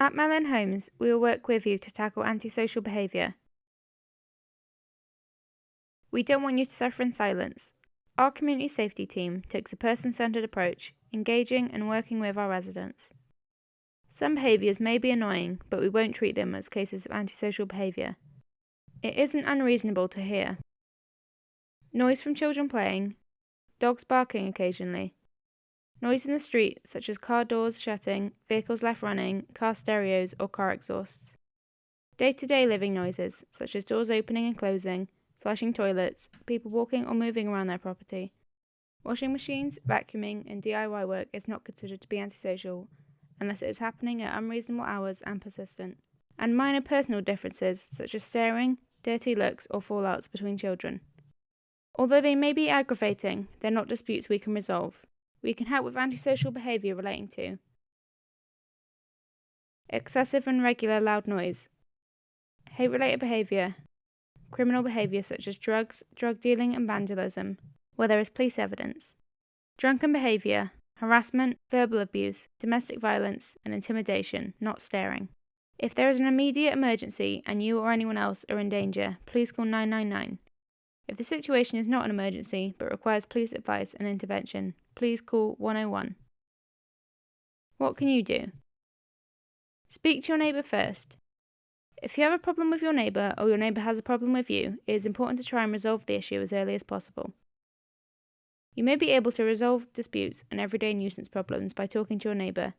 At melinhomes, we will work with you to tackle antisocial behaviour. We don't want you to suffer in silence. Our community safety team takes a person-centred approach, engaging and working with our residents. Some behaviours may be annoying, but we won't treat them as cases of antisocial behaviour. It isn't unreasonable to hear noise from children playing, dogs barking occasionally, noise in the street such as car doors shutting, vehicles left running, car stereos or car exhausts. Day-to-day living noises such as doors opening and closing, flushing toilets, people walking or moving around their property. Washing machines, vacuuming and DIY work is not considered to be antisocial unless it is happening at unreasonable hours and persistent. And minor personal differences such as staring, dirty looks or fallouts between children. Although they may be aggravating, they're not disputes we can resolve. We can help with antisocial behaviour relating to excessive and regular loud noise, hate-related behaviour, criminal behaviour such as drugs, drug dealing and vandalism, where there is police evidence, drunken behaviour, harassment, verbal abuse, domestic violence and intimidation, not staring. If there is an immediate emergency and you or anyone else are in danger, please call 999. If the situation is not an emergency but requires police advice and intervention, please call 101. What can you do? Speak to your neighbour first. If you have a problem with your neighbour or your neighbour has a problem with you, it is important to try and resolve the issue as early as possible. You may be able to resolve disputes and everyday nuisance problems by talking to your neighbour.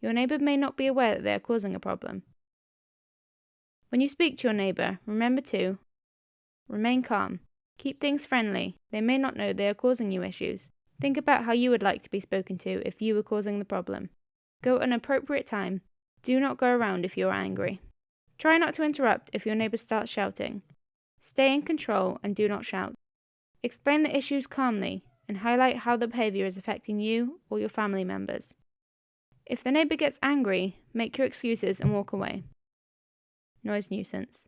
Your neighbour may not be aware that they are causing a problem. When you speak to your neighbour, remember to remain calm. Keep things friendly. They may not know they are causing you issues. Think about how you would like to be spoken to if you were causing the problem. Go at an appropriate time. Do not go around if you are angry. Try not to interrupt if your neighbour starts shouting. Stay in control and do not shout. Explain the issues calmly and highlight how the behaviour is affecting you or your family members. If the neighbour gets angry, make your excuses and walk away. Noise nuisance.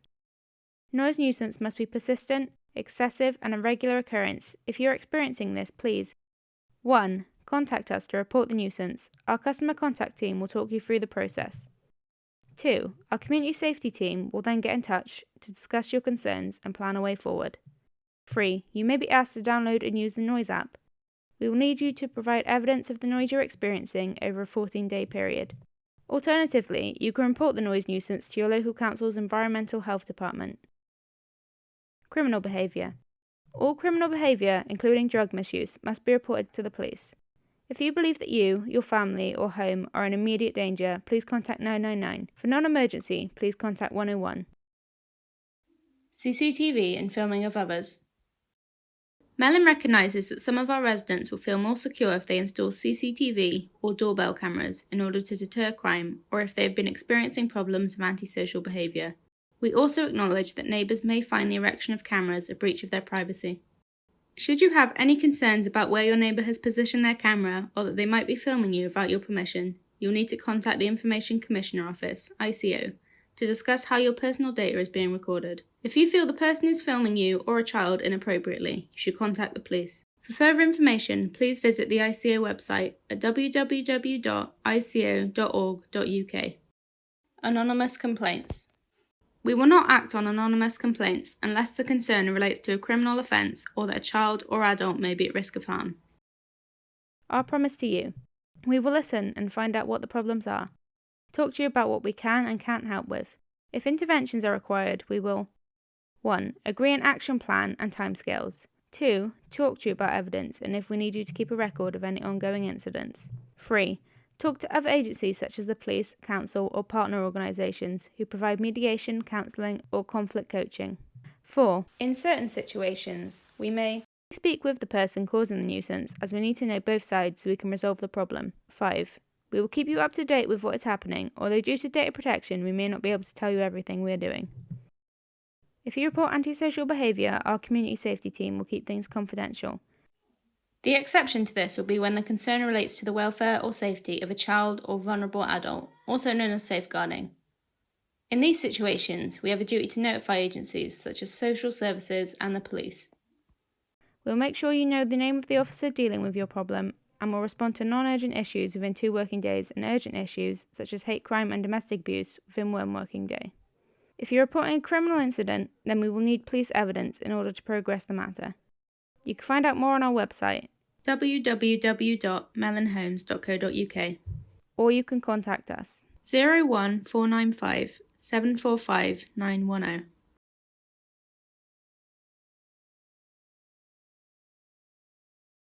Noise nuisance must be persistent, excessive and a regular occurrence. If you are experiencing this, please 1. Contact us to report the nuisance. Our customer contact team will talk you through the process. 2. Our community safety team will then get in touch to discuss your concerns and plan a way forward. 3. You may be asked to download and use the Noise app. We will need you to provide evidence of the noise you're experiencing over a 14-day period. Alternatively, you can report the noise nuisance to your local council's environmental health department. Criminal behaviour. All criminal behaviour, including drug misuse, must be reported to the police. If you believe that you, your family or home are in immediate danger, please contact 999. For non-emergency, please contact 101. CCTV and filming of others. Melon recognises that some of our residents will feel more secure if they install CCTV or doorbell cameras in order to deter crime or if they have been experiencing problems of antisocial behaviour. We also acknowledge that neighbours may find the erection of cameras a breach of their privacy. Should you have any concerns about where your neighbour has positioned their camera or that they might be filming you without your permission, you'll need to contact the Information Commissioner Office, ICO, to discuss how your personal data is being recorded. If you feel the person is filming you or a child inappropriately, you should contact the police. For further information, please visit the ICO website at www.ico.org.uk. Anonymous complaints. We will not act on anonymous complaints unless the concern relates to a criminal offence or that a child or adult may be at risk of harm. Our promise to you. We will listen and find out what the problems are. Talk to you about what we can and can't help with. If interventions are required, we will 1. Agree an action plan and timescales. 2. Talk to you about evidence and if we need you to keep a record of any ongoing incidents. 3. Talk to other agencies such as the police, council or partner organisations who provide mediation, counselling or conflict coaching. 4. In certain situations, we may speak with the person causing the nuisance as we need to know both sides so we can resolve the problem. 5. We will keep you up to date with what is happening, although due to data protection we may not be able to tell you everything we are doing. If you report antisocial behaviour, our community safety team will keep things confidential. The exception to this will be when the concern relates to the welfare or safety of a child or vulnerable adult, also known as safeguarding. In these situations, we have a duty to notify agencies such as social services and the police. We'll make sure you know the name of the officer dealing with your problem and will respond to non-urgent issues within 2 working days and urgent issues, such as hate crime and domestic abuse, within 1 working day. If you're reporting a criminal incident, then we will need police evidence in order to progress the matter. You can find out more on our website, www.melinhomes.co.uk, or you can contact us 01495 745 910.